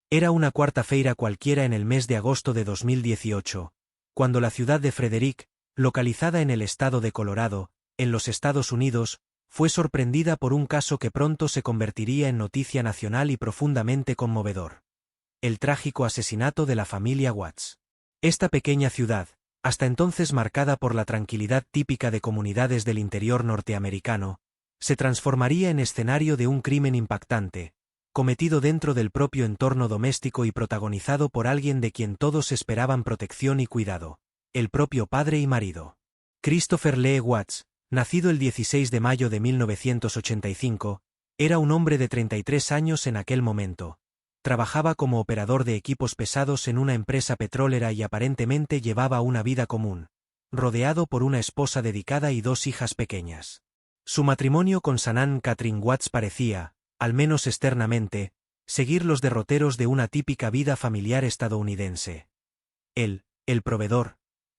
Era una cuarta-feira cualquiera en el mes de agosto de 2018, cuando la ciudad de Frederick, localizada en el estado de Colorado, en los Estados Unidos, fue sorprendida por un caso que pronto se convertiría en noticia nacional y profundamente conmovedor. El trágico asesinato de la familia Watts. Esta pequeña ciudad, hasta entonces marcada por la tranquilidad típica de comunidades del interior norteamericano, se transformaría en escenario de un crimen impactante, cometido dentro del propio entorno doméstico y protagonizado por alguien de quien todos esperaban protección y cuidado, el propio padre y marido. Christopher Lee Watts, nacido el 16 de mayo de 1985, era un hombre de 33 años en aquel momento. Trabajaba como operador de equipos pesados en una empresa petrolera y aparentemente llevaba una vida común, rodeado por una esposa dedicada y dos hijas pequeñas. Su matrimonio con Shanann Catherine Watts parecía, al menos externamente, seguir los derroteros de una típica vida familiar estadounidense. Él, el proveedor;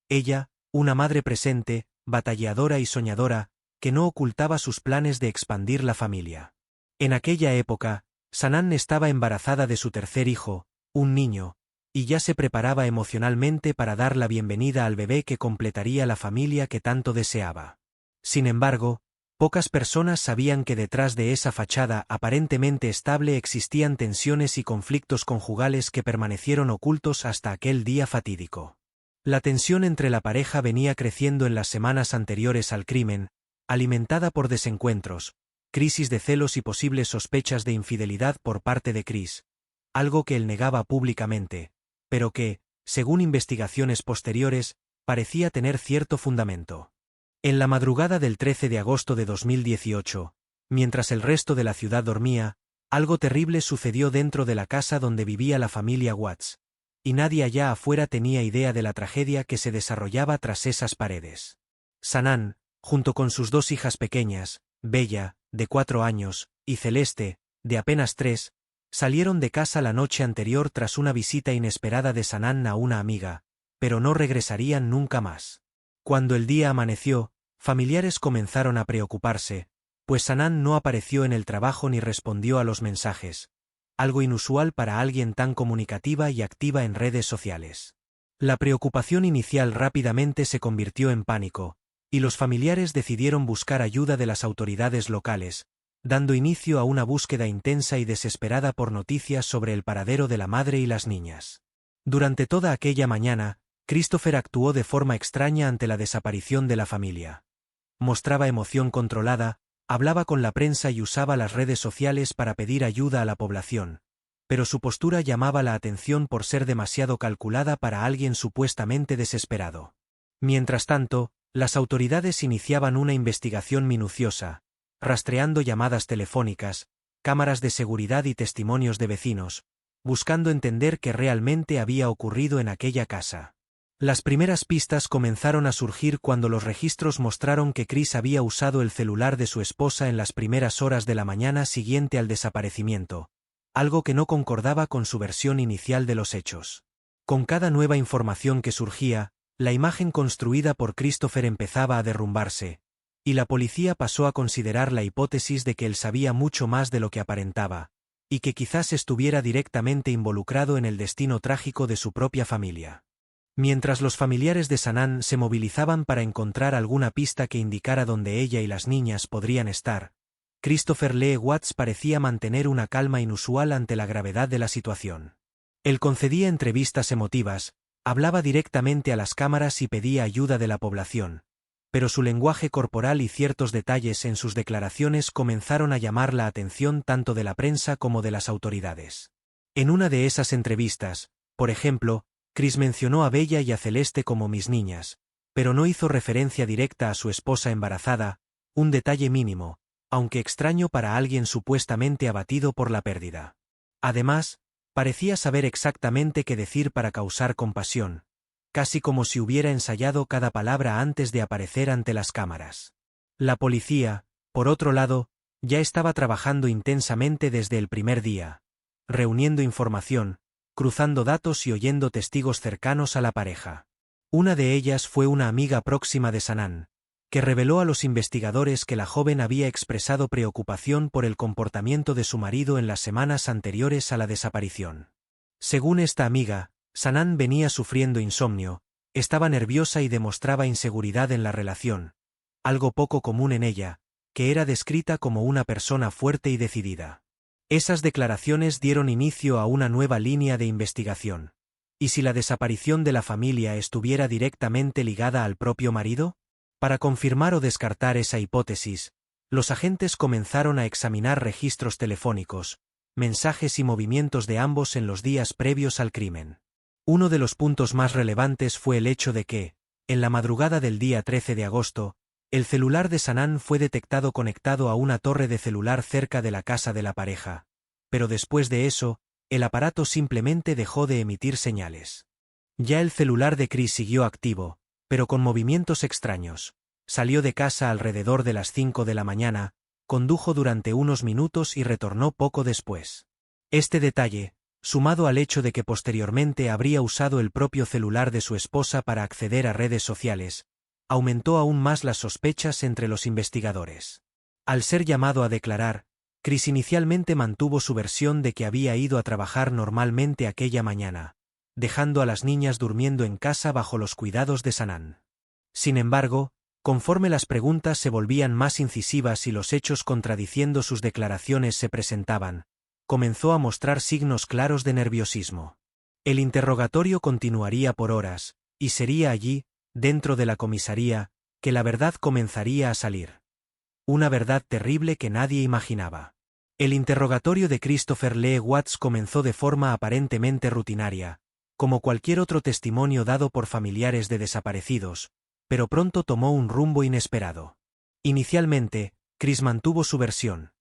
ella, una madre presente, batalladora y soñadora, que no ocultaba sus planes de expandir la familia. En aquella época, Shanann estaba embarazada de su tercer hijo, un niño, y ya se preparaba emocionalmente para dar la bienvenida al bebé que completaría la familia que tanto deseaba. Sin embargo, pocas personas sabían que detrás de esa fachada aparentemente estable existían tensiones y conflictos conjugales que permanecieron ocultos hasta aquel día fatídico. La tensión entre la pareja venía creciendo en las semanas anteriores al crimen, alimentada por desencuentros, crisis de celos y posibles sospechas de infidelidad por parte de Chris, algo que él negaba públicamente, pero que, según investigaciones posteriores, parecía tener cierto fundamento. En la madrugada del 13 de agosto de 2018, mientras el resto de la ciudad dormía, algo terrible sucedió dentro de la casa donde vivía la familia Watts, y nadie allá afuera tenía idea de la tragedia que se desarrollaba tras esas paredes. Shanann, junto con sus dos hijas pequeñas, Bella, de 4 años, y Celeste, de apenas 3, salieron de casa la noche anterior tras una visita inesperada de Shanann a una amiga, pero no regresarían nunca más. Cuando el día amaneció, familiares comenzaron a preocuparse, pues Shanann no apareció en el trabajo ni respondió a los mensajes, algo inusual para alguien tan comunicativa y activa en redes sociales. La preocupación inicial rápidamente se convirtió en pánico, y los familiares decidieron buscar ayuda de las autoridades locales, dando inicio a una búsqueda intensa y desesperada por noticias sobre el paradero de la madre y las niñas. Durante toda aquella mañana, Christopher actuó de forma extraña ante la desaparición de la familia. Mostraba emoción controlada, hablaba con la prensa y usaba las redes sociales para pedir ayuda a la población, pero su postura llamaba la atención por ser demasiado calculada para alguien supuestamente desesperado. Mientras tanto, las autoridades iniciaban una investigación minuciosa, rastreando llamadas telefónicas, cámaras de seguridad y testimonios de vecinos, buscando entender qué realmente había ocurrido en aquella casa. Las primeras pistas comenzaron a surgir cuando los registros mostraron que Chris había usado el celular de su esposa en las primeras horas de la mañana siguiente al desaparecimiento, algo que no concordaba con su versión inicial de los hechos. Con cada nueva información que surgía, la imagen construida por Christopher empezaba a derrumbarse, y la policía pasó a considerar la hipótesis de que él sabía mucho más de lo que aparentaba, y que quizás estuviera directamente involucrado en el destino trágico de su propia familia. Mientras los familiares de Shanann se movilizaban para encontrar alguna pista que indicara dónde ella y las niñas podrían estar, Christopher Lee Watts parecía mantener una calma inusual ante la gravedad de la situación. Él concedía entrevistas emotivas, hablaba directamente a las cámaras y pedía ayuda de la población, pero su lenguaje corporal y ciertos detalles en sus declaraciones comenzaron a llamar la atención tanto de la prensa como de las autoridades. En una de esas entrevistas, por ejemplo, Chris mencionó a Bella y a Celeste como mis niñas, pero no hizo referencia directa a su esposa embarazada, un detalle mínimo, aunque extraño para alguien supuestamente abatido por la pérdida. Además, parecía saber exactamente qué decir para causar compasión, casi como si hubiera ensayado cada palabra antes de aparecer ante las cámaras. La policía, por otro lado, ya estaba trabajando intensamente desde el primer día, reuniendo información, cruzando datos y oyendo testigos cercanos a la pareja. Una de ellas fue una amiga próxima de Shanann, que reveló a los investigadores que la joven había expresado preocupación por el comportamiento de su marido en las semanas anteriores a la desaparición. Según esta amiga, Sanaan venía sufriendo insomnio, estaba nerviosa y demostraba inseguridad en la relación, algo poco común en ella, que era descrita como una persona fuerte y decidida. Esas declaraciones dieron inicio a una nueva línea de investigación. ¿Y si la desaparición de la familia estuviera directamente ligada al propio marido? Para confirmar o descartar esa hipótesis, los agentes comenzaron a examinar registros telefónicos, mensajes y movimientos de ambos en los días previos al crimen. Uno de los puntos más relevantes fue el hecho de que, en la madrugada del día 13 de agosto, el celular de Sanaan fue detectado conectado a una torre de celular cerca de la casa de la pareja. Pero después de eso, el aparato simplemente dejó de emitir señales. Ya el celular de Chris siguió activo, pero con movimientos extraños. Salió de casa alrededor de las 5 de la mañana, condujo durante unos minutos y retornó poco después. Este detalle, sumado al hecho de que posteriormente habría usado el propio celular de su esposa para acceder a redes sociales, aumentó aún más las sospechas entre los investigadores. Al ser llamado a declarar, Chris inicialmente mantuvo su versión de que había ido a trabajar normalmente aquella mañana, dejando a las niñas durmiendo en casa bajo los cuidados de Sanaan. Sin embargo, conforme las preguntas se volvían más incisivas y los hechos contradiciendo sus declaraciones se presentaban, comenzó a mostrar signos claros de nerviosismo. El interrogatorio continuaría por horas, y sería allí, dentro de la comisaría, que la verdad comenzaría a salir. Una verdad terrible que nadie imaginaba. El interrogatorio de Christopher Lee Watts comenzó de forma aparentemente rutinaria, como cualquier otro testimonio dado por familiares de desaparecidos, pero pronto tomó un rumbo inesperado. Inicialmente, Chris mantuvo su versión.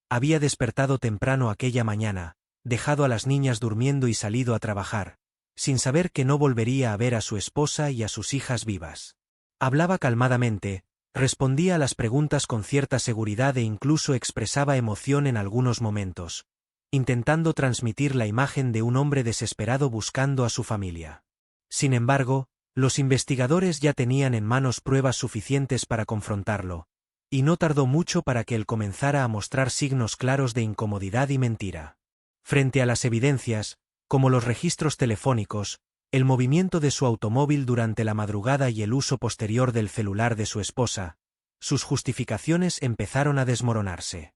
Había despertado temprano aquella mañana, dejado a las niñas durmiendo y salido a trabajar, sin saber que no volvería a ver a su esposa y a sus hijas vivas. Hablaba calmadamente, respondía a las preguntas con cierta seguridad e incluso expresaba emoción en algunos momentos, intentando transmitir la imagen de un hombre desesperado buscando a su familia. Sin embargo, los investigadores ya tenían en manos pruebas suficientes para confrontarlo, y no tardó mucho para que él comenzara a mostrar signos claros de incomodidad y mentira. Frente a las evidencias, como los registros telefónicos, el movimiento de su automóvil durante la madrugada y el uso posterior del celular de su esposa, sus justificaciones empezaron a desmoronarse.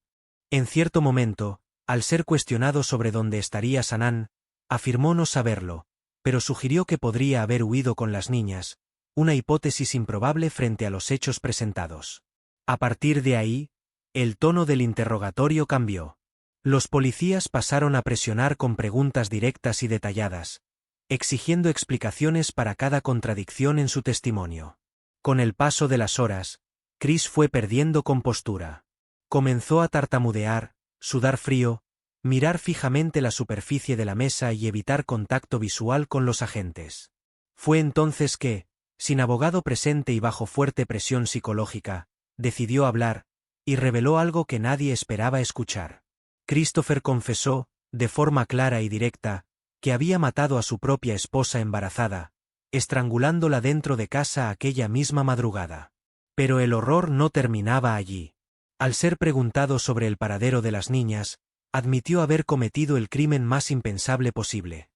En cierto momento, al ser cuestionado sobre dónde estaría Sanaan, afirmó no saberlo, pero sugirió que podría haber huido con las niñas, una hipótesis improbable frente a los hechos presentados. A partir de ahí, el tono del interrogatorio cambió. Los policías pasaron a presionar con preguntas directas y detalladas, exigiendo explicaciones para cada contradicción en su testimonio. Con el paso de las horas, Chris fue perdiendo compostura. Comenzó a tartamudear, sudar frío, mirar fijamente la superficie de la mesa y evitar contacto visual con los agentes. Fue entonces que, sin abogado presente y bajo fuerte presión psicológica, decidió hablar, y reveló algo que nadie esperaba escuchar. Christopher confesó, de forma clara y directa, que había matado a su propia esposa embarazada, estrangulándola dentro de casa aquella misma madrugada. Pero el horror no terminaba allí. Al ser preguntado sobre el paradero de las niñas, admitió haber cometido el crimen más impensable posible.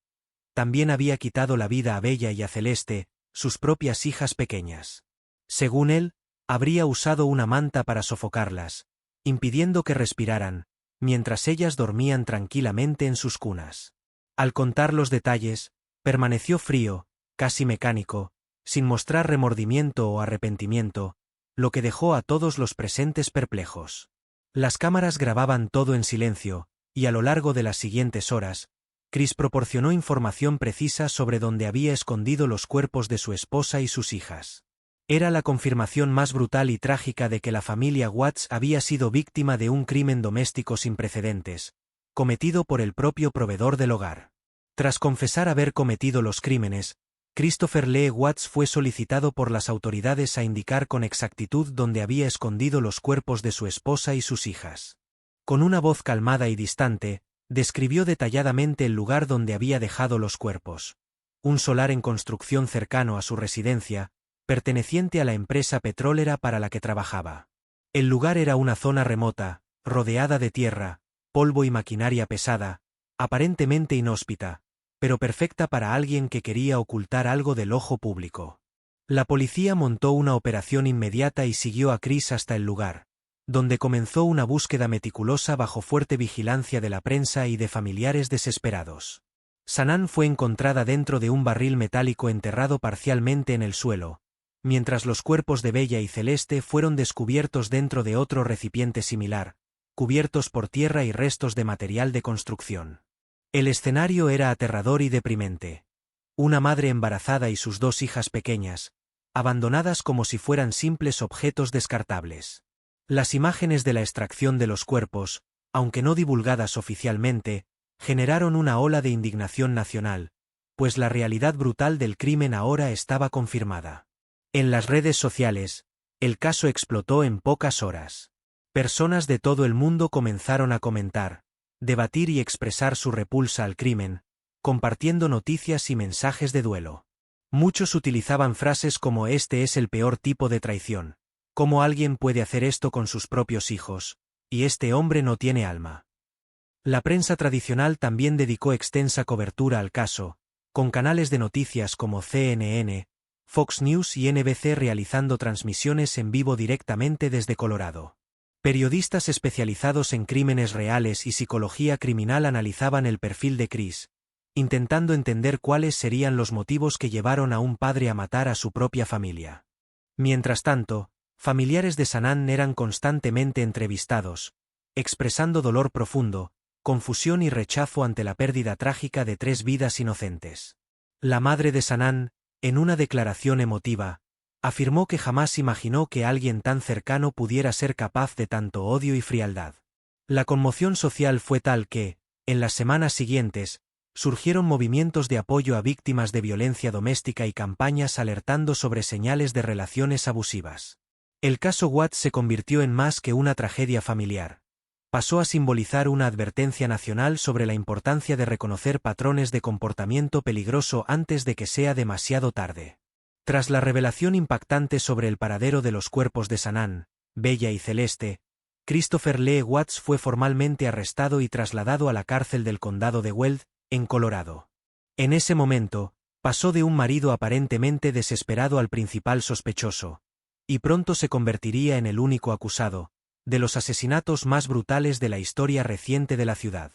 También había quitado la vida a Bella y a Celeste, sus propias hijas pequeñas. Según él, habría usado una manta para sofocarlas, impidiendo que respiraran, mientras ellas dormían tranquilamente en sus cunas. Al contar los detalles, permaneció frío, casi mecánico, sin mostrar remordimiento o arrepentimiento, lo que dejó a todos los presentes perplejos. Las cámaras grababan todo en silencio, y a lo largo de las siguientes horas, Chris proporcionó información precisa sobre dónde había escondido los cuerpos de su esposa y sus hijas. Era la confirmación más brutal y trágica de que la familia Watts había sido víctima de un crimen doméstico sin precedentes, cometido por el propio proveedor del hogar. Tras confesar haber cometido los crímenes, Christopher Lee Watts fue solicitado por las autoridades a indicar con exactitud dónde había escondido los cuerpos de su esposa y sus hijas. Con una voz calmada y distante, describió detalladamente el lugar donde había dejado los cuerpos. Un solar en construcción cercano a su residencia, perteneciente a la empresa petrolera para la que trabajaba. El lugar era una zona remota, rodeada de tierra, polvo y maquinaria pesada, aparentemente inhóspita, pero perfecta para alguien que quería ocultar algo del ojo público. La policía montó una operación inmediata y siguió a Chris hasta el lugar, donde comenzó una búsqueda meticulosa bajo fuerte vigilancia de la prensa y de familiares desesperados. Sanaan fue encontrada dentro de un barril metálico enterrado parcialmente en el suelo, mientras los cuerpos de Bella y Celeste fueron descubiertos dentro de otro recipiente similar, cubiertos por tierra y restos de material de construcción. El escenario era aterrador y deprimente. Una madre embarazada y sus dos hijas pequeñas, abandonadas como si fueran simples objetos descartables. Las imágenes de la extracción de los cuerpos, aunque no divulgadas oficialmente, generaron una ola de indignación nacional, pues la realidad brutal del crimen ahora estaba confirmada. En las redes sociales, el caso explotó en pocas horas. Personas de todo el mundo comenzaron a comentar, debatir y expresar su repulsa al crimen, compartiendo noticias y mensajes de duelo. Muchos utilizaban frases como "este es el peor tipo de traición", "cómo alguien puede hacer esto con sus propios hijos", y "este hombre no tiene alma". La prensa tradicional también dedicó extensa cobertura al caso, con canales de noticias como CNN, Fox News y NBC realizando transmisiones en vivo directamente desde Colorado. Periodistas especializados en crímenes reales y psicología criminal analizaban el perfil de Chris, intentando entender cuáles serían los motivos que llevaron a un padre a matar a su propia familia. Mientras tanto, familiares de Sanaan eran constantemente entrevistados, expresando dolor profundo, confusión y rechazo ante la pérdida trágica de 3 vidas inocentes. La madre de Sanaan, en una declaración emotiva, afirmó que jamás imaginó que alguien tan cercano pudiera ser capaz de tanto odio y frialdad. La conmoción social fue tal que, en las semanas siguientes, surgieron movimientos de apoyo a víctimas de violencia doméstica y campañas alertando sobre señales de relaciones abusivas. El caso Watts se convirtió en más que una tragedia familiar. Pasó a simbolizar una advertencia nacional sobre la importancia de reconocer patrones de comportamiento peligroso antes de que sea demasiado tarde. Tras la revelación impactante sobre el paradero de los cuerpos de Sanaan, Bella y Celeste, Christopher Lee Watts fue formalmente arrestado y trasladado a la cárcel del condado de Weld, en Colorado. En ese momento, pasó de un marido aparentemente desesperado al principal sospechoso, y pronto se convertiría en el único acusado de los asesinatos más brutales de la historia reciente de la ciudad.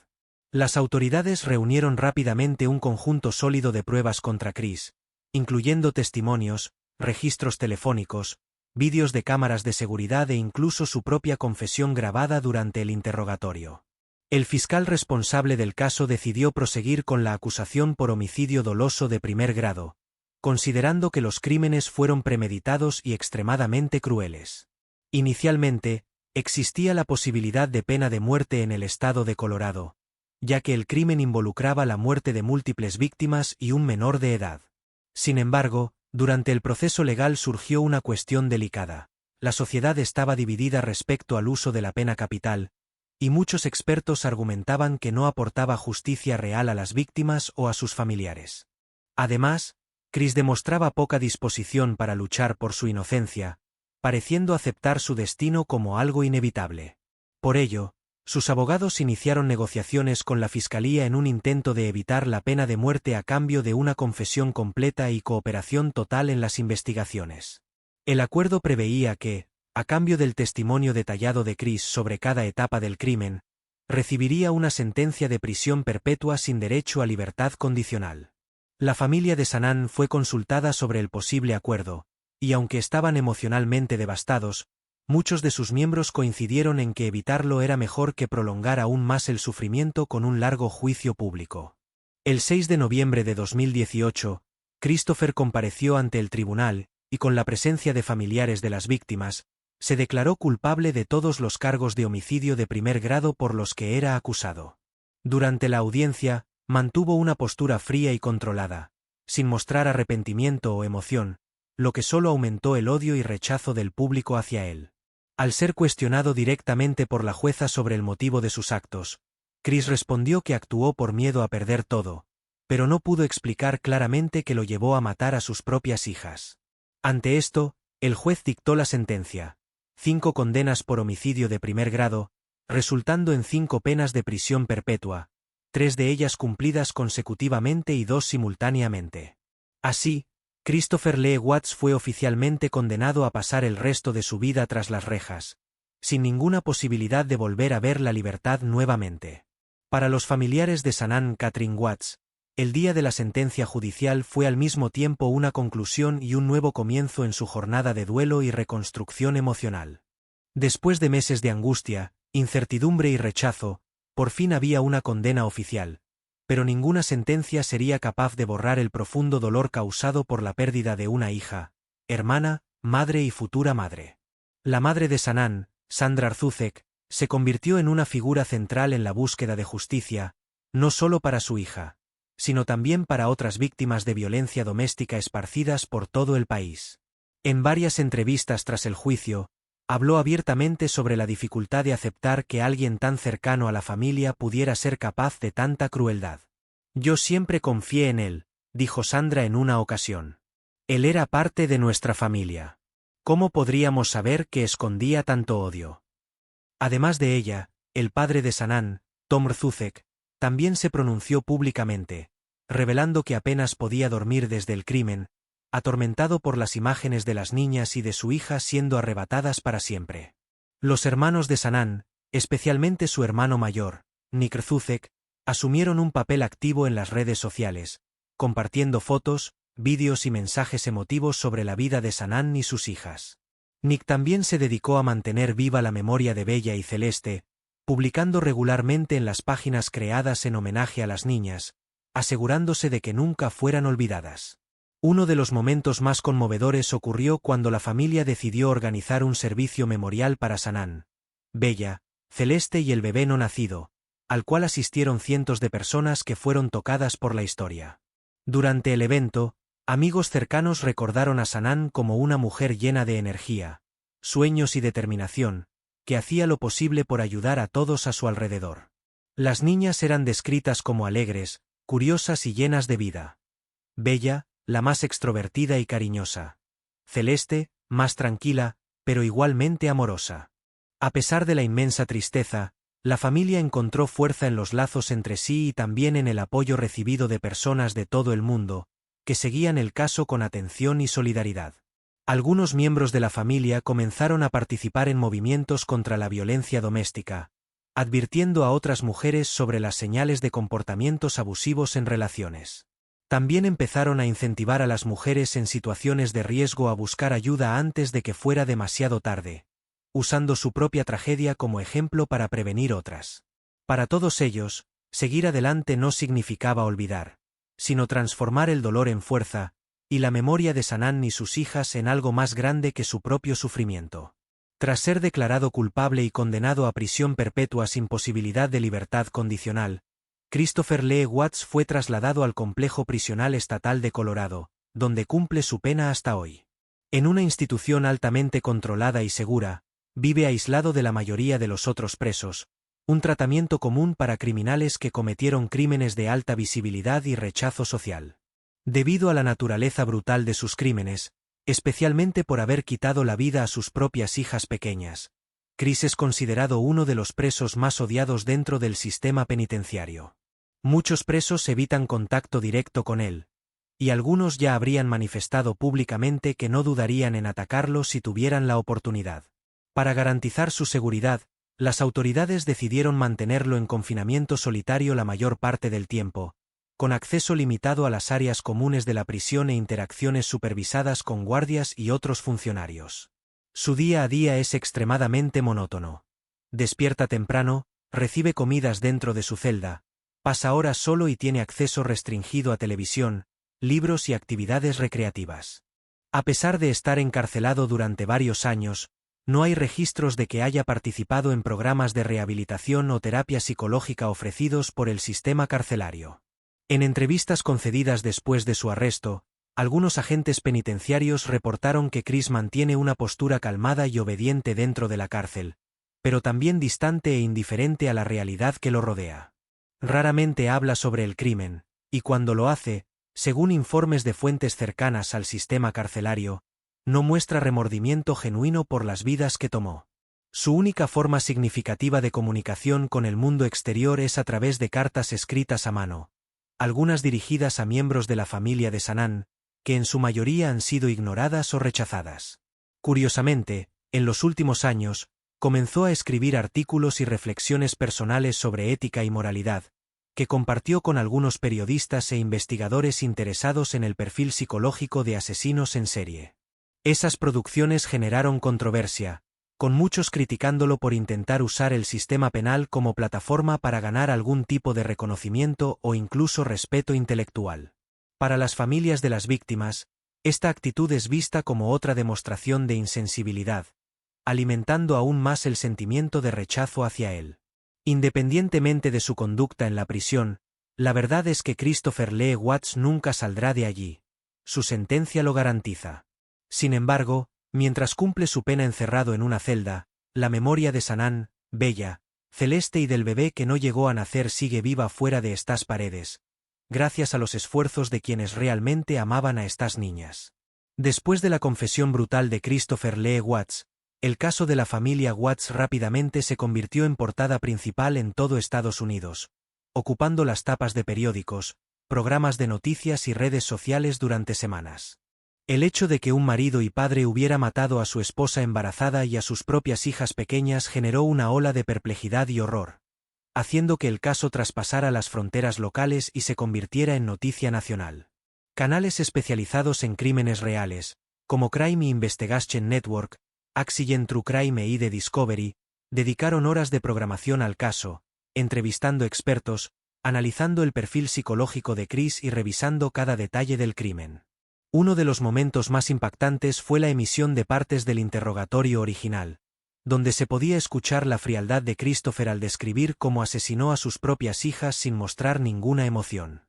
Las autoridades reunieron rápidamente un conjunto sólido de pruebas contra Chris, incluyendo testimonios, registros telefónicos, vídeos de cámaras de seguridad e incluso su propia confesión grabada durante el interrogatorio. El fiscal responsable del caso decidió proseguir con la acusación por homicidio doloso de primer grado, considerando que los crímenes fueron premeditados y extremadamente crueles. Inicialmente, existía la posibilidad de pena de muerte en el estado de Colorado, ya que el crimen involucraba la muerte de múltiples víctimas y un menor de edad. Sin embargo, durante el proceso legal surgió una cuestión delicada. La sociedad estaba dividida respecto al uso de la pena capital, y muchos expertos argumentaban que no aportaba justicia real a las víctimas o a sus familiares. Además, Chris demostraba poca disposición para luchar por su inocencia, pareciendo aceptar su destino como algo inevitable. Por ello, sus abogados iniciaron negociaciones con la fiscalía en un intento de evitar la pena de muerte a cambio de una confesión completa y cooperación total en las investigaciones. El acuerdo preveía que, a cambio del testimonio detallado de Chris sobre cada etapa del crimen, recibiría una sentencia de prisión perpetua sin derecho a libertad condicional. La familia de Sanaan fue consultada sobre el posible acuerdo, y aunque estaban emocionalmente devastados, muchos de sus miembros coincidieron en que evitarlo era mejor que prolongar aún más el sufrimiento con un largo juicio público. El 6 de noviembre de 2018, Christopher compareció ante el tribunal, y con la presencia de familiares de las víctimas, se declaró culpable de todos los cargos de homicidio de primer grado por los que era acusado. Durante la audiencia, mantuvo una postura fría y controlada, sin mostrar arrepentimiento o emoción, lo que solo aumentó el odio y rechazo del público hacia él. Al ser cuestionado directamente por la jueza sobre el motivo de sus actos, Chris respondió que actuó por miedo a perder todo, pero no pudo explicar claramente qué lo llevó a matar a sus propias hijas. Ante esto, el juez dictó la sentencia: 5 condenas por homicidio de primer grado, resultando en 5 penas de prisión perpetua, 3 de ellas cumplidas consecutivamente y 2 simultáneamente. Así, Christopher Lee Watts fue oficialmente condenado a pasar el resto de su vida tras las rejas, sin ninguna posibilidad de volver a ver la libertad nuevamente. Para los familiares de Sanaan Catherine Watts, el día de la sentencia judicial fue al mismo tiempo una conclusión y un nuevo comienzo en su jornada de duelo y reconstrucción emocional. Después de meses de angustia, incertidumbre y rechazo, por fin había una condena oficial, pero ninguna sentencia sería capaz de borrar el profundo dolor causado por la pérdida de una hija, hermana, madre y futura madre. La madre de Sanaan, Sandra Arzuzek, se convirtió en una figura central en la búsqueda de justicia, no solo para su hija, sino también para otras víctimas de violencia doméstica esparcidas por todo el país. En varias entrevistas tras el juicio, habló abiertamente sobre la dificultad de aceptar que alguien tan cercano a la familia pudiera ser capaz de tanta crueldad. Yo siempre confié en él, dijo Sandra en una ocasión. Él era parte de nuestra familia. ¿Cómo podríamos saber que escondía tanto odio? Además de ella, el padre de Sanaan, Tom Arzuzek, también se pronunció públicamente, revelando que apenas podía dormir desde el crimen, atormentado por las imágenes de las niñas y de su hija siendo arrebatadas para siempre. Los hermanos de Sanaan, especialmente su hermano mayor, Nick Arzuzek, asumieron un papel activo en las redes sociales, compartiendo fotos, vídeos y mensajes emotivos sobre la vida de Sanaan y sus hijas. Nick también se dedicó a mantener viva la memoria de Bella y Celeste, publicando regularmente en las páginas creadas en homenaje a las niñas, asegurándose de que nunca fueran olvidadas. Uno de los momentos más conmovedores ocurrió cuando la familia decidió organizar un servicio memorial para Sanaan, Bella, Celeste y el bebé no nacido, al cual asistieron cientos de personas que fueron tocadas por la historia. Durante el evento, amigos cercanos recordaron a Sanaan como una mujer llena de energía, sueños y determinación, que hacía lo posible por ayudar a todos a su alrededor. Las niñas eran descritas como alegres, curiosas y llenas de vida. Bella, la más extrovertida y cariñosa. Celeste, más tranquila, pero igualmente amorosa. A pesar de la inmensa tristeza, la familia encontró fuerza en los lazos entre sí y también en el apoyo recibido de personas de todo el mundo, que seguían el caso con atención y solidaridad. Algunos miembros de la familia comenzaron a participar en movimientos contra la violencia doméstica, advirtiendo a otras mujeres sobre las señales de comportamientos abusivos en relaciones. También empezaron a incentivar a las mujeres en situaciones de riesgo a buscar ayuda antes de que fuera demasiado tarde, usando su propia tragedia como ejemplo para prevenir otras. Para todos ellos, seguir adelante no significaba olvidar, sino transformar el dolor en fuerza, y la memoria de Sanaan y sus hijas en algo más grande que su propio sufrimiento. Tras ser declarado culpable y condenado a prisión perpetua sin posibilidad de libertad condicional, Christopher Lee Watts fue trasladado al complejo prisional estatal de Colorado, donde cumple su pena hasta hoy. En una institución altamente controlada y segura, vive aislado de la mayoría de los otros presos, un tratamiento común para criminales que cometieron crímenes de alta visibilidad y rechazo social. Debido a la naturaleza brutal de sus crímenes, especialmente por haber quitado la vida a sus propias hijas pequeñas, Chris es considerado uno de los presos más odiados dentro del sistema penitenciario. Muchos presos evitan contacto directo con él, y algunos ya habrían manifestado públicamente que no dudarían en atacarlo si tuvieran la oportunidad. Para garantizar su seguridad, las autoridades decidieron mantenerlo en confinamiento solitario la mayor parte del tiempo, con acceso limitado a las áreas comunes de la prisión e interacciones supervisadas con guardias y otros funcionarios. Su día a día es extremadamente monótono. Despierta temprano, recibe comidas dentro de su celda, pasa horas solo y tiene acceso restringido a televisión, libros y actividades recreativas. A pesar de estar encarcelado durante varios años, no hay registros de que haya participado en programas de rehabilitación o terapia psicológica ofrecidos por el sistema carcelario. En entrevistas concedidas después de su arresto, algunos agentes penitenciarios reportaron que Chris mantiene una postura calmada y obediente dentro de la cárcel, pero también distante e indiferente a la realidad que lo rodea. Raramente habla sobre el crimen, y cuando lo hace, según informes de fuentes cercanas al sistema carcelario, no muestra remordimiento genuino por las vidas que tomó. Su única forma significativa de comunicación con el mundo exterior es a través de cartas escritas a mano, algunas dirigidas a miembros de la familia de Sanán, que en su mayoría han sido ignoradas o rechazadas. Curiosamente, en los últimos años, comenzó a escribir artículos y reflexiones personales sobre ética y moralidad, que compartió con algunos periodistas e investigadores interesados en el perfil psicológico de asesinos en serie. Esas producciones generaron controversia, con muchos criticándolo por intentar usar el sistema penal como plataforma para ganar algún tipo de reconocimiento o incluso respeto intelectual. Para las familias de las víctimas, esta actitud es vista como otra demostración de insensibilidad, alimentando aún más el sentimiento de rechazo hacia él. Independientemente de su conducta en la prisión, la verdad es que Christopher Lee Watts nunca saldrá de allí. Su sentencia lo garantiza. Sin embargo, mientras cumple su pena encerrado en una celda, la memoria de Sanán, bella, celeste y del bebé que no llegó a nacer sigue viva fuera de estas paredes, gracias a los esfuerzos de quienes realmente amaban a estas niñas. Después de la confesión brutal de Christopher Lee Watts, el caso de la familia Watts rápidamente se convirtió en portada principal en todo Estados Unidos, ocupando las tapas de periódicos, programas de noticias y redes sociales durante semanas. El hecho de que un marido y padre hubiera matado a su esposa embarazada y a sus propias hijas pequeñas generó una ola de perplejidad y horror, haciendo que el caso traspasara las fronteras locales y se convirtiera en noticia nacional. Canales especializados en crímenes reales, como Crime Investigation Network, Accident True Crime e ID Discovery, dedicaron horas de programación al caso, entrevistando expertos, analizando el perfil psicológico de Chris y revisando cada detalle del crimen. Uno de los momentos más impactantes fue la emisión de partes del interrogatorio original, donde se podía escuchar la frialdad de Christopher al describir cómo asesinó a sus propias hijas sin mostrar ninguna emoción.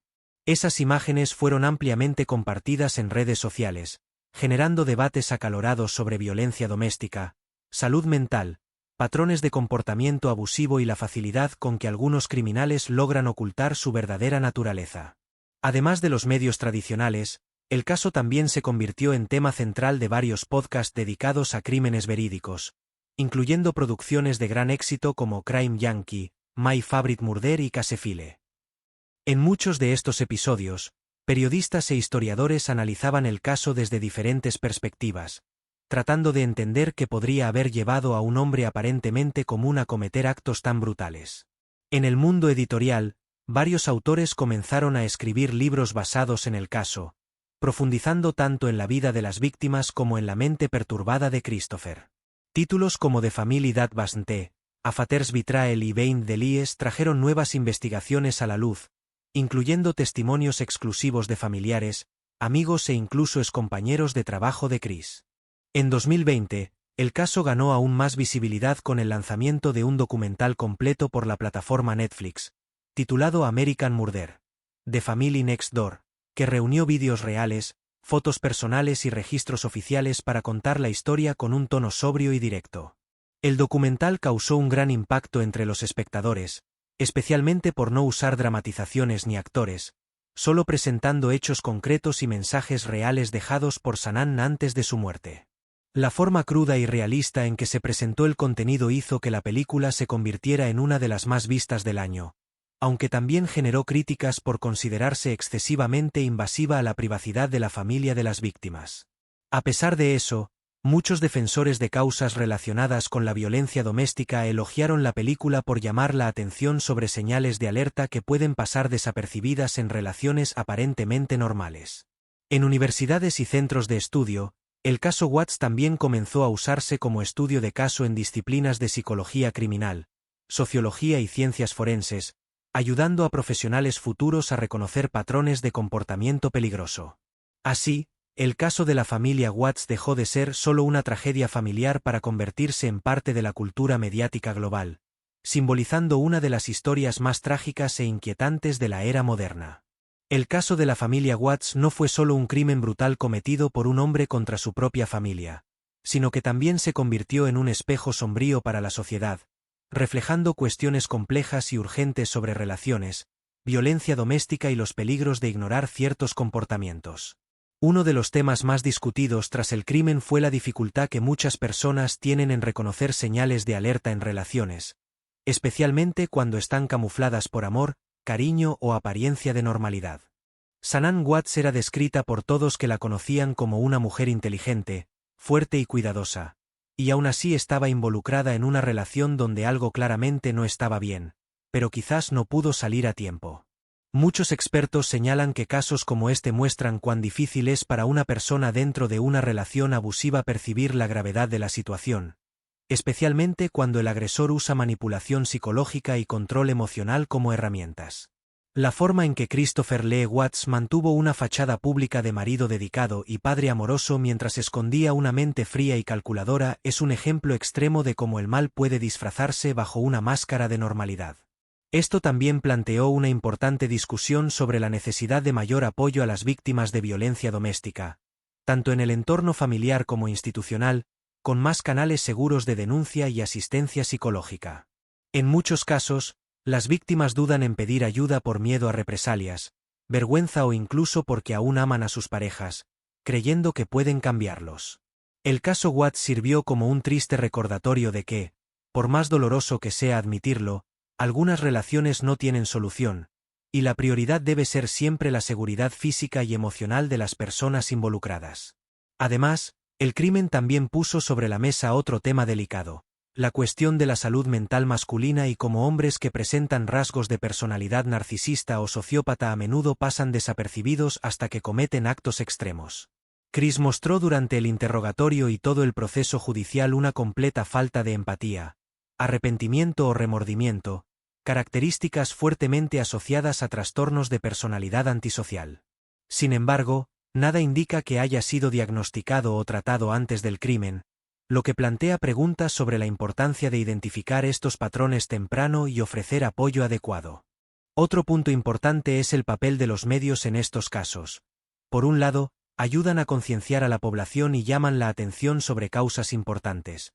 Esas imágenes fueron ampliamente compartidas en redes sociales, generando debates acalorados sobre violencia doméstica, salud mental, patrones de comportamiento abusivo y la facilidad con que algunos criminales logran ocultar su verdadera naturaleza. Además de los medios tradicionales, el caso también se convirtió en tema central de varios podcasts dedicados a crímenes verídicos, incluyendo producciones de gran éxito como Crime Junkie, My Favorite Murder y Casefile. En muchos de estos episodios, periodistas e historiadores analizaban el caso desde diferentes perspectivas, tratando de entender qué podría haber llevado a un hombre aparentemente común a cometer actos tan brutales. En el mundo editorial, varios autores comenzaron a escribir libros basados en el caso, profundizando tanto en la vida de las víctimas como en la mente perturbada de Christopher. Títulos como The Family That Wasn't, A Father's Betrayal y Behind the Lies trajeron nuevas investigaciones a la luz, incluyendo testimonios exclusivos de familiares, amigos e incluso excompañeros de trabajo de Chris. En 2020, el caso ganó aún más visibilidad con el lanzamiento de un documental completo por la plataforma Netflix, titulado American Murder: The Family Next Door, que reunió vídeos reales, fotos personales y registros oficiales para contar la historia con un tono sobrio y directo. El documental causó un gran impacto entre los espectadores, especialmente por no usar dramatizaciones ni actores, solo presentando hechos concretos y mensajes reales dejados por Sanán antes de su muerte. La forma cruda y realista en que se presentó el contenido hizo que la película se convirtiera en una de las más vistas del año, aunque también generó críticas por considerarse excesivamente invasiva a la privacidad de la familia de las víctimas. A pesar de eso, muchos defensores de causas relacionadas con la violencia doméstica elogiaron la película por llamar la atención sobre señales de alerta que pueden pasar desapercibidas en relaciones aparentemente normales. En universidades y centros de estudio, el caso Watts también comenzó a usarse como estudio de caso en disciplinas de psicología criminal, sociología y ciencias forenses, ayudando a profesionales futuros a reconocer patrones de comportamiento peligroso. Así, el caso de la familia Watts dejó de ser solo una tragedia familiar para convertirse en parte de la cultura mediática global, simbolizando una de las historias más trágicas e inquietantes de la era moderna. El caso de la familia Watts no fue solo un crimen brutal cometido por un hombre contra su propia familia, sino que también se convirtió en un espejo sombrío para la sociedad, reflejando cuestiones complejas y urgentes sobre relaciones, violencia doméstica y los peligros de ignorar ciertos comportamientos. Uno de los temas más discutidos tras el crimen fue la dificultad que muchas personas tienen en reconocer señales de alerta en relaciones, especialmente cuando están camufladas por amor, cariño o apariencia de normalidad. Sanaan Watts era descrita por todos que la conocían como una mujer inteligente, fuerte y cuidadosa, y aún así estaba involucrada en una relación donde algo claramente no estaba bien, pero quizás no pudo salir a tiempo. Muchos expertos señalan que casos como este muestran cuán difícil es para una persona dentro de una relación abusiva percibir la gravedad de la situación, especialmente cuando el agresor usa manipulación psicológica y control emocional como herramientas. La forma en que Christopher Lee Watts mantuvo una fachada pública de marido dedicado y padre amoroso mientras escondía una mente fría y calculadora es un ejemplo extremo de cómo el mal puede disfrazarse bajo una máscara de normalidad. Esto también planteó una importante discusión sobre la necesidad de mayor apoyo a las víctimas de violencia doméstica, tanto en el entorno familiar como institucional, con más canales seguros de denuncia y asistencia psicológica. En muchos casos, las víctimas dudan en pedir ayuda por miedo a represalias, vergüenza o incluso porque aún aman a sus parejas, creyendo que pueden cambiarlos. El caso Watts sirvió como un triste recordatorio de que, por más doloroso que sea admitirlo, algunas relaciones no tienen solución, y la prioridad debe ser siempre la seguridad física y emocional de las personas involucradas. Además, el crimen también puso sobre la mesa otro tema delicado, la cuestión de la salud mental masculina y cómo hombres que presentan rasgos de personalidad narcisista o sociópata a menudo pasan desapercibidos hasta que cometen actos extremos. Chris mostró durante el interrogatorio y todo el proceso judicial una completa falta de empatía, arrepentimiento o remordimiento, características fuertemente asociadas a trastornos de personalidad antisocial. Sin embargo, nada indica que haya sido diagnosticado o tratado antes del crimen, lo que plantea preguntas sobre la importancia de identificar estos patrones temprano y ofrecer apoyo adecuado. Otro punto importante es el papel de los medios en estos casos. Por un lado, ayudan a concienciar a la población y llaman la atención sobre causas importantes.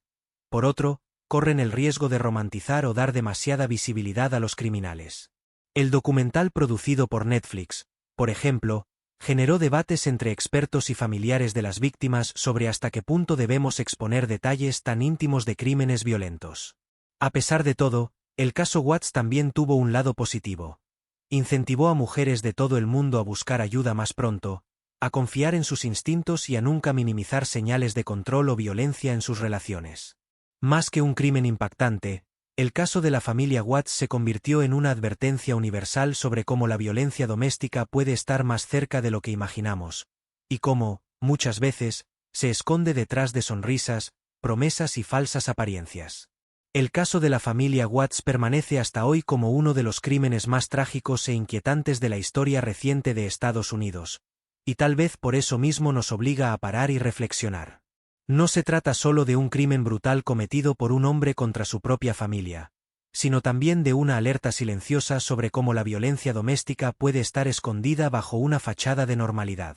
Por otro, corren el riesgo de romantizar o dar demasiada visibilidad a los criminales. El documental producido por Netflix, por ejemplo, generó debates entre expertos y familiares de las víctimas sobre hasta qué punto debemos exponer detalles tan íntimos de crímenes violentos. A pesar de todo, el caso Watts también tuvo un lado positivo. Incentivó a mujeres de todo el mundo a buscar ayuda más pronto, a confiar en sus instintos y a nunca minimizar señales de control o violencia en sus relaciones. Más que un crimen impactante, el caso de la familia Watts se convirtió en una advertencia universal sobre cómo la violencia doméstica puede estar más cerca de lo que imaginamos, y cómo, muchas veces, se esconde detrás de sonrisas, promesas y falsas apariencias. El caso de la familia Watts permanece hasta hoy como uno de los crímenes más trágicos e inquietantes de la historia reciente de Estados Unidos, y tal vez por eso mismo nos obliga a parar y reflexionar. No se trata solo de un crimen brutal cometido por un hombre contra su propia familia, sino también de una alerta silenciosa sobre cómo la violencia doméstica puede estar escondida bajo una fachada de normalidad.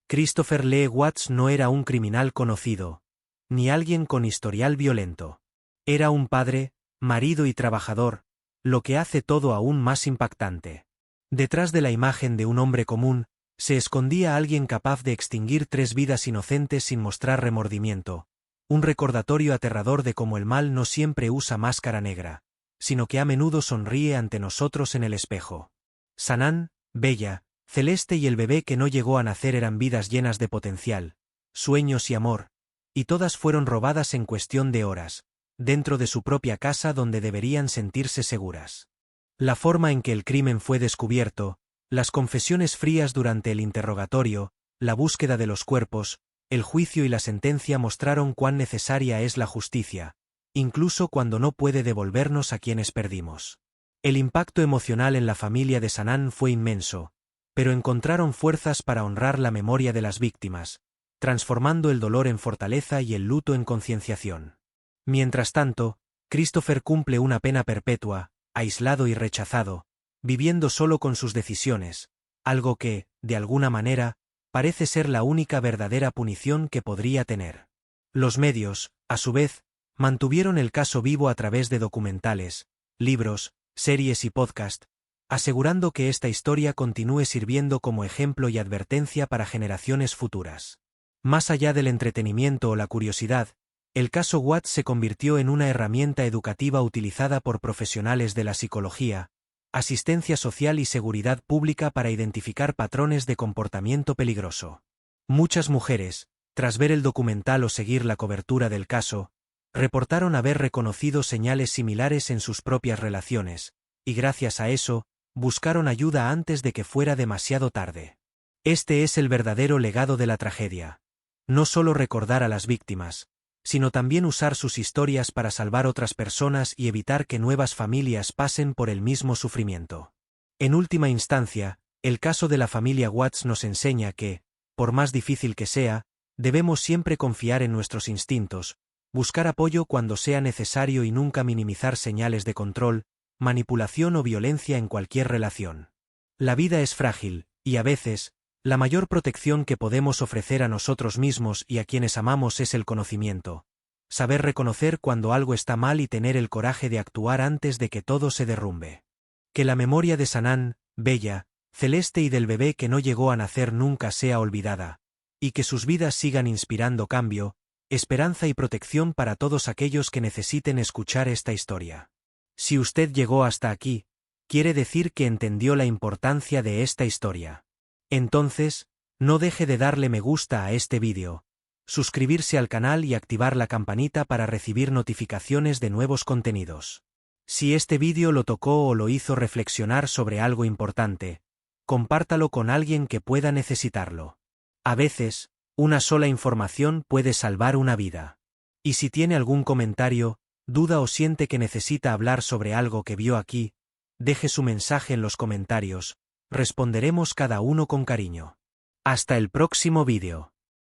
Christopher Lee Watts no era un criminal conocido, ni alguien con historial violento. Era un padre, marido y trabajador, lo que hace todo aún más impactante. Detrás de la imagen de un hombre común, se escondía alguien capaz de extinguir 3 vidas inocentes sin mostrar remordimiento, un recordatorio aterrador de cómo el mal no siempre usa máscara negra, sino que a menudo sonríe ante nosotros en el espejo. Sanaan, Bella, Celeste y el bebé que no llegó a nacer eran vidas llenas de potencial, sueños y amor, y todas fueron robadas en cuestión de horas, dentro de su propia casa donde deberían sentirse seguras. La forma en que el crimen fue descubierto, las confesiones frías durante el interrogatorio, la búsqueda de los cuerpos, el juicio y la sentencia mostraron cuán necesaria es la justicia, incluso cuando no puede devolvernos a quienes perdimos. El impacto emocional en la familia de Sanaan fue inmenso, pero encontraron fuerzas para honrar la memoria de las víctimas, transformando el dolor en fortaleza y el luto en concienciación. Mientras tanto, Christopher cumple una pena perpetua, aislado y rechazado, viviendo solo con sus decisiones, algo que, de alguna manera, parece ser la única verdadera punición que podría tener. Los medios, a su vez, mantuvieron el caso vivo a través de documentales, libros, series y podcast, asegurando que esta historia continúe sirviendo como ejemplo y advertencia para generaciones futuras. Más allá del entretenimiento o la curiosidad, el caso Watts se convirtió en una herramienta educativa utilizada por profesionales de la psicología, asistencia social y seguridad pública para identificar patrones de comportamiento peligroso. Muchas mujeres, tras ver el documental o seguir la cobertura del caso, reportaron haber reconocido señales similares en sus propias relaciones, y gracias a eso, buscaron ayuda antes de que fuera demasiado tarde. Este es el verdadero legado de la tragedia. No solo recordar a las víctimas, sino también usar sus historias para salvar otras personas y evitar que nuevas familias pasen por el mismo sufrimiento. En última instancia, el caso de la familia Watts nos enseña que, por más difícil que sea, debemos siempre confiar en nuestros instintos, buscar apoyo cuando sea necesario y nunca minimizar señales de control, manipulación o violencia en cualquier relación. La vida es frágil, y a veces, la mayor protección que podemos ofrecer a nosotros mismos y a quienes amamos es el conocimiento. Saber reconocer cuando algo está mal y tener el coraje de actuar antes de que todo se derrumbe. Que la memoria de Sanán, Bella, Celeste y del bebé que no llegó a nacer nunca sea olvidada, y que sus vidas sigan inspirando cambio, esperanza y protección para todos aquellos que necesiten escuchar esta historia. Si usted llegó hasta aquí, quiere decir que entendió la importancia de esta historia. Entonces, no deje de darle me gusta a este vídeo, suscribirse al canal y activar la campanita para recibir notificaciones de nuevos contenidos. Si este vídeo lo tocó o lo hizo reflexionar sobre algo importante, compártalo con alguien que pueda necesitarlo. A veces, una sola información puede salvar una vida. Y si tiene algún comentario, duda o siente que necesita hablar sobre algo que vio aquí, deje su mensaje en los comentarios, responderemos cada uno con cariño. Hasta el próximo vídeo.